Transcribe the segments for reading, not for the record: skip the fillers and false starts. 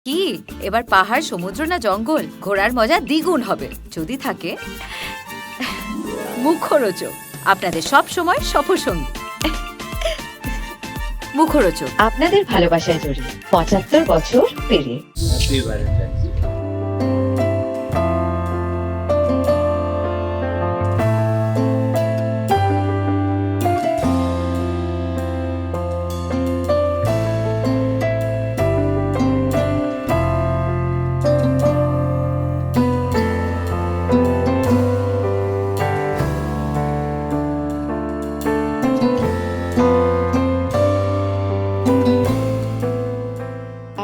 কি এবার পাহাড়, সমুদ্র না জঙ্গল? ঘোরার মজা দ্বিগুণ হবে যদি থাকে মুখরোচক, আপনাদের সব সময় সফরসঙ্গী। মুখরোচক আপনাদের ভালোবাসায় জড়িয়ে ৭৫ বছর পেরিয়ে। Happy Valentine's day.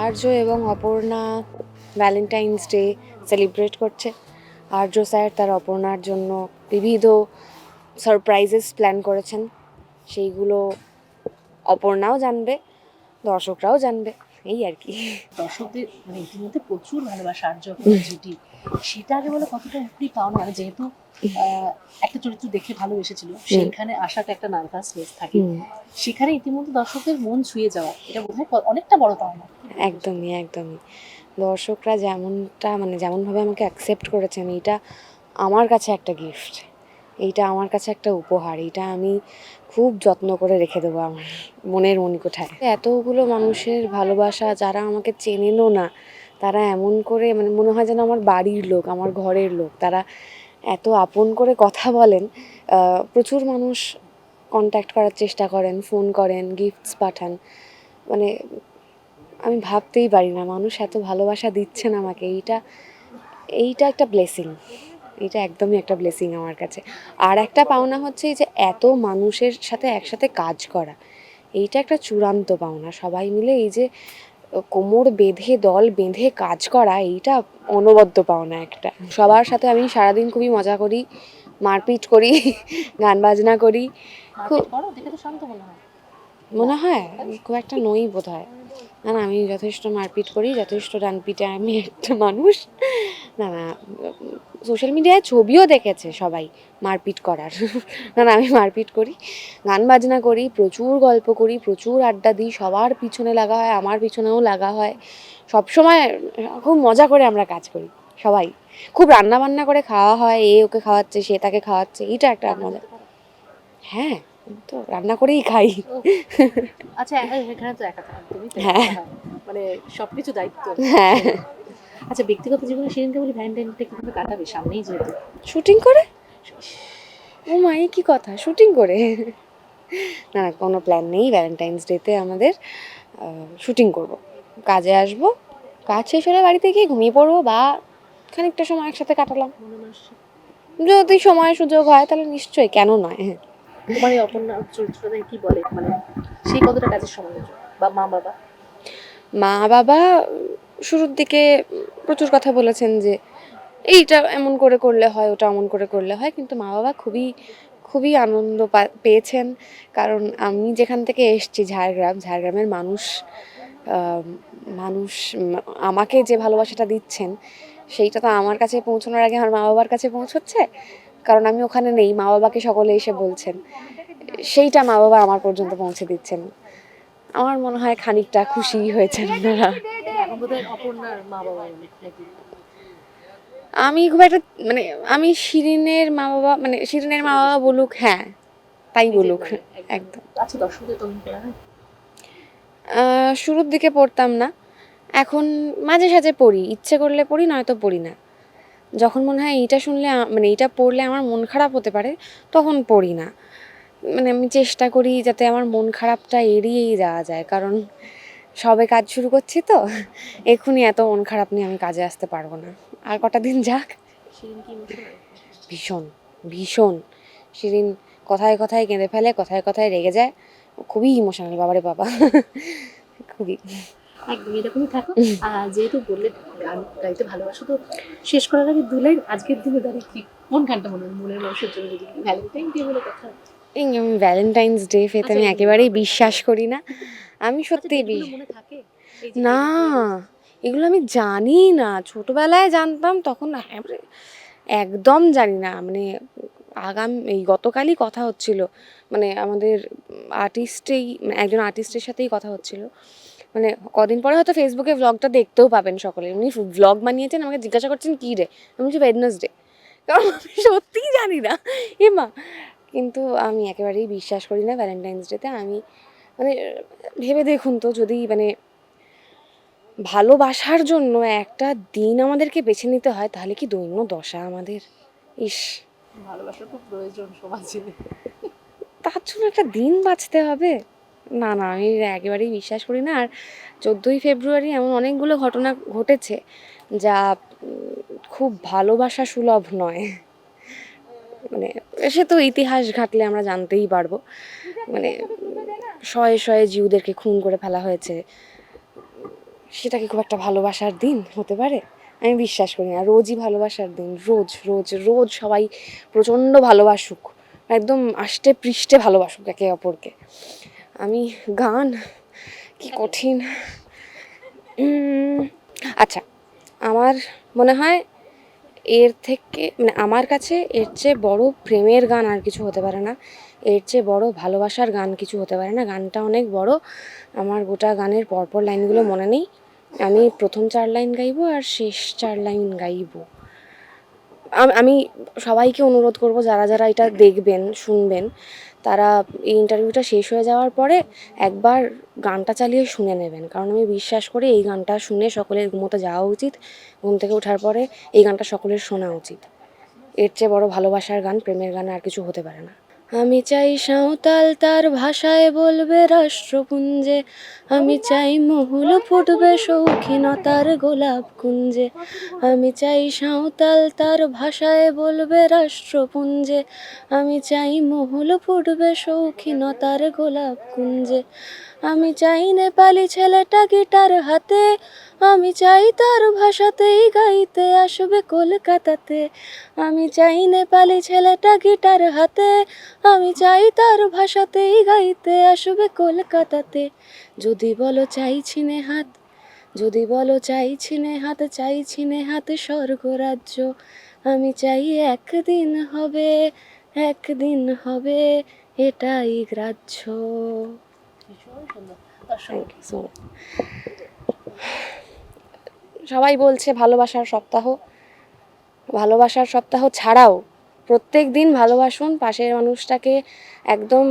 আর্য এবং অপর্ণা ভ্যালেন্টাইন্স ডে সেলিব্রেট করছে। আর্য স্যার তার অপর্ণার জন্য বিবিধ সারপ্রাইজেস প্ল্যান করেছেন, সেইগুলো অপর্ণাও জানবে, দর্শকরাও জানবে, এই আর কি। দর্শকদের মানে ইতিমধ্যে প্রচুর ভালোবাসা আর যখন জুটি সেটা আগে বলে কতটা উপরি পাওনা, মানে যেহেতু একটা চরিত্র দেখে ভালোবেসেছিল সেইখানে আসাটা একটা নার্ভাসনেস থাকে, সেখানে ইতিমধ্যে দর্শকদের মন ছুঁয়ে যাওয়া এটা বোধহয় অনেকটা বড় পাওনা। একদমই একদমই দর্শকরা যেমনটা মানে যেমনভাবে আমাকে অ্যাকসেপ্ট করেছেন, এইটা আমার কাছে একটা গিফট, এইটা আমার কাছে একটা উপহার, এইটা আমি খুব যত্ন করে রেখে দেবো আমার মনের মণিকোঠায়। এতগুলো মানুষের ভালোবাসা, যারা আমাকে চেনেনও না তারা এমন করে মানে মনে হয় যেন আমার বাড়ির লোক, আমার ঘরের লোক, তারা এত আপন করে কথা বলেন। প্রচুর মানুষ কন্ট্যাক্ট করার চেষ্টা করেন, ফোন করেন, গিফটস পাঠান, মানে আমি ভাবতেই পারি না মানুষ এত ভালোবাসা দিচ্ছেন আমাকে। এইটা এইটা একটা ব্লেসিং, এটা একদমই একটা ব্লেসিং আমার কাছে। আর একটা পাওনা হচ্ছে এই যে এত মানুষের সাথে একসাথে কাজ করা, এইটা একটা চূড়ান্ত পাওনা। সবাই মিলে এই যে কোমর বেঁধে দল বেঁধে কাজ করা, এইটা অনবদ্য পাওনা একটা। সবার সাথে আমি সারাদিন খুবই মজা করি, মারপিট করি, গান বাজনা করি। খুব করো দেখে তো শান্ত মনে হয়। মনে হয় খুব একটা নই বোধ হয়। না না, আমি যথেষ্ট মারপিট করি, যথেষ্ট ডানপিটে আমি একটা মানুষ। না না, সোশ্যাল মিডিয়ায় ছবিও দেখেছে সবাই মারপিট করার। না না, আমি মারপিট করি, গান বাজনা করি, প্রচুর গল্প করি, প্রচুর আড্ডা দিই, সবার পিছনে লাগা হয়, আমার পিছনেও লাগা হয়, সবসময় খুব মজা করে আমরা কাজ করি সবাই। খুব রান্না বান্না করে খাওয়া হয়, এ ওকে খাওয়াচ্ছে, সে তাকে খাওয়াচ্ছে, এটা একটা মজা। হ্যাঁ, তো রান্না করেই খাই। আচ্ছা এখানে তো একা থাকো তুমি, হ্যাঁ। মানে সবকিছু দায়িত্ব। হ্যাঁ, আচ্ছা ব্যক্তিগত জীবনে সেদিনকে বলি ভ্যালেন্টাইন ডে কিভাবে কাটাবে, সামনেই যেহেতু। শুটিং করে। ও মা, এই কি কথা, শুটিং করে? না না, কোনো প্ল্যান নেই ভ্যালেন্টাইন্স ডেতে আমাদের। শুটিং করব, কাজে আসব, কাজ শেষ হলে বাড়িতে গিয়ে ঘুমিয়ে পড়বো বা খানিকটা সময় একসাথে কাটালাম। যদি সময় সুযোগ হয় তাহলে নিশ্চয়ই, কেন নয়। তোমার এই অপর্ণা চরিত্রটা কি বলে, মানে সেই কতটা কাজের সময় বা মা বাবা? মা বাবা শুরুর দিকে প্রচুর কথা বলেছেন যে এইটা এমন করে করলে হয়, ওটা এমন করে করলে হয়, কিন্তু মা বাবা খুবই খুবই আনন্দ পেয়েছেন। কারণ আমি যেখান থেকে এসেছি, ঝাড়গ্রামের মানুষ, মানুষ আমাকে যে ভালোবাসাটা দিচ্ছেন সেইটা তো আমার কাছে পৌঁছানোর আগে আমার মা বাবার কাছে পৌঁছচ্ছে। কারণ আমি ওখানে নেই, মা বাবাকে সকলে এসে বলছেন, সেইটা মা বাবা আমার পর্যন্ত পৌঁছে দিচ্ছেন। আমার মনে হয় খানিকটা খুশি হয়েছেন ওনারা। এখন বোধহয় অপর্ণার মা বাবা নাকি? আমি খুব একটা মানে আমি শিরিনের মা বাবা, মানে শিরিনের মা বাবা বলুক, হ্যাঁ তাই বলুক, একদম। আচ্ছা দর্শকদের তখন করা হয়? শুরুর দিকে পড়তাম না, এখন মাঝে সাঝে পড়ি, ইচ্ছে করলে পড়ি, নয়তো পড়ি না। যখন মনে হয় এইটা শুনলে মানে এইটা পড়লে আমার মন খারাপ হতে পারে, তখন পড়ি না। মানে আমি চেষ্টা করি যাতে আমার মন খারাপটা এড়িয়েই যাওয়া যায়, কারণ সবে কাজ শুরু করছি তো, এক্ষুনি এত মন খারাপ নিয়ে আমি কাজে আসতে পারবো না, আর কটা দিন যাক। শিরিন কি ইমোশনাল? ভীষণ ভীষণ। শিরিন কথায় কথায় কেঁদে ফেলে, কথায় কথায় রেগে যায়, খুবই ইমোশনাল, বাবারে বাবা। খুবই। একদম এরকমই থাকো। যেহেতু বললে গান গাইতে ভালোবাসো, তো শেষ করার আগে দু লাইন আজকের দিনে দাঁড়িয়ে কি কোন গানটা মনে হয় মনের মানুষের জন্য, যদি ভ্যালেন্টাইন ডে বলে কথা? আমি ভ্যালেন্টাইন্স ডে ফেতে আমি একেবারেই বিশ্বাস করি না। আমি সত্যি মনে থাকে এই যে না, এগুলো আমি জানি না। ছোটবেলায় জানতাম, তখন একদম জানি না। মানে এই গতকালই কথা হচ্ছিল, মানে আমাদের আর্টিস্টেই, একজন আর্টিস্টের সাথেই কথা হচ্ছিল, মানে কদিন পরে হয়তো ফেসবুকে ভ্লগটা দেখতেও পাবেন সকলে। উনি ভ্লগ বানিয়েছেন, আমাকে জিজ্ঞাসা করছেন কী রে, আমি বলছি ওয়েডনেসডে, কারণ আমি সত্যিই জানি না মা। কিন্তু আমি একেবারেই বিশ্বাস করি না ভ্যালেন্টাইন্স ডেতে। আমি মানে ভেবে দেখুন তো, যদি মানে ভালোবাসার জন্য একটা দিন আমাদেরকে বেছে নিতে হয়, তাহলে কি দৈন্য দশা আমাদের। ইস, ভালোবাসার খুব প্রয়োজন সমাজে। তার জন্য একটা দিন বাঁচতে হবে? না না, আমি একেবারেই বিশ্বাস করি না। আর 14ই ফেব্রুয়ারি এমন অনেকগুলো ঘটনা ঘটেছে যা খুব ভালোবাসা সুলভ নয়। মানে সে তো ইতিহাস ঘাঁটলে আমরা জানতেই পারবো। মানে শয়ে শয়ে জিউদেরকে খুন করে ফেলা হয়েছে, সেটা কি খুব একটা ভালোবাসার দিন হতে পারে? আমি বিশ্বাস করি না। রোজই ভালোবাসার দিন, রোজ রোজ রোজ সবাই প্রচণ্ড ভালোবাসুক, একদম আষ্টে পৃষ্ঠে ভালোবাসুক একে অপরকে। আমি গান, কি কঠিন। আচ্ছা, আমার মনে হয় এর থেকে মানে আমার কাছে এর চেয়ে বড় প্রেমের গান আর কিছু হতে পারে না, এর চেয়ে বড় ভালোবাসার গান কিছু হতে পারে না। গানটা অনেক বড়, আমার গোটা গানের পরপর লাইনগুলো মনে নেই। আমি প্রথম 4 লাইন গাইবো আর শেষ 4 লাইন গাইবো। আমি সবাইকে অনুরোধ করব, যারা যারা এটা দেখবেন শুনবেন, তারা এই ইন্টারভিউটা শেষ হয়ে যাওয়ার পরে একবার গানটা চালিয়ে শুনে নেবেন। কারণ আমি বিশ্বাস করি এই গানটা শুনে সকলের ঘুমোতে যাওয়া উচিত। ঘুম থেকে ওঠার পরে এই গানটা সকলের শোনা উচিত। এর চেয়ে বড় ভালোবাসার গান, প্রেমের গান আর কিছু হতে পারে না। আমি চাই সাঁওতাল তার ভাষায় বলবে রাষ্ট্রপুঞ্জে, আমি চাই মহুল ফুটবে শৌখিনতার গোলাপ কুঞ্জে। আমি চাই সাঁওতাল তার ভাষায় বলবে রাষ্ট্রপুঞ্জে, আমি চাই মহুল ফুটবে শৌখিনতার গোলাপ কুঞ্জে। আমি চাই নেপালি ছেলেটা গিটার হাতে, আমি চাই তার ভাষাতেই গাইতে আসবে কলকাতাতে। আমি চাই নেপালি ছেলেটা গিটার হাতে, আমি চাই তার ভাষাতেই গাইতে আসবে কলকাতাতে। যদি বলো চাইছি নে হাত, যদি বলো চাইছি নে হাত, চাইছি নে হাত স্বর্গরাজ্য। আমি চাই একদিন হবে, একদিন হবে এটাই গ্রাহ্য। ভীষণ সুন্দর। দর্শক থ্যাংক ইউ সো মাচ। সবাই বলছে ভালোবাসার সপ্তাহ, ভালোবাসার সপ্তাহ ছাড়াও প্রত্যেক দিন ভালোবাসুন, পাশের মানুষটাকে একদম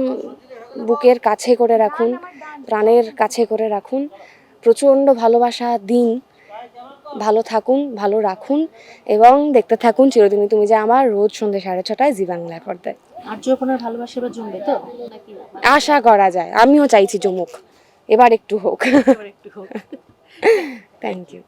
বুকের কাছে করে রাখুন, প্রাণের কাছে করে রাখুন। প্রচণ্ড ভালোবাসা দিন, ভালো থাকুন, ভালো রাখুন এবং দেখতে থাকুন চিরদিনই তুমি যে আমার, রোজ সন্ধ্যে 6:30টায় জি বাংলা পর্দায়। আর্য আপনার ভালোবাসা এবার জমবে তো নাকি? আশা করা যায়, আমিও চাইছি জমুক, এবার একটু হোক। এবার একটু হোক। Thank you.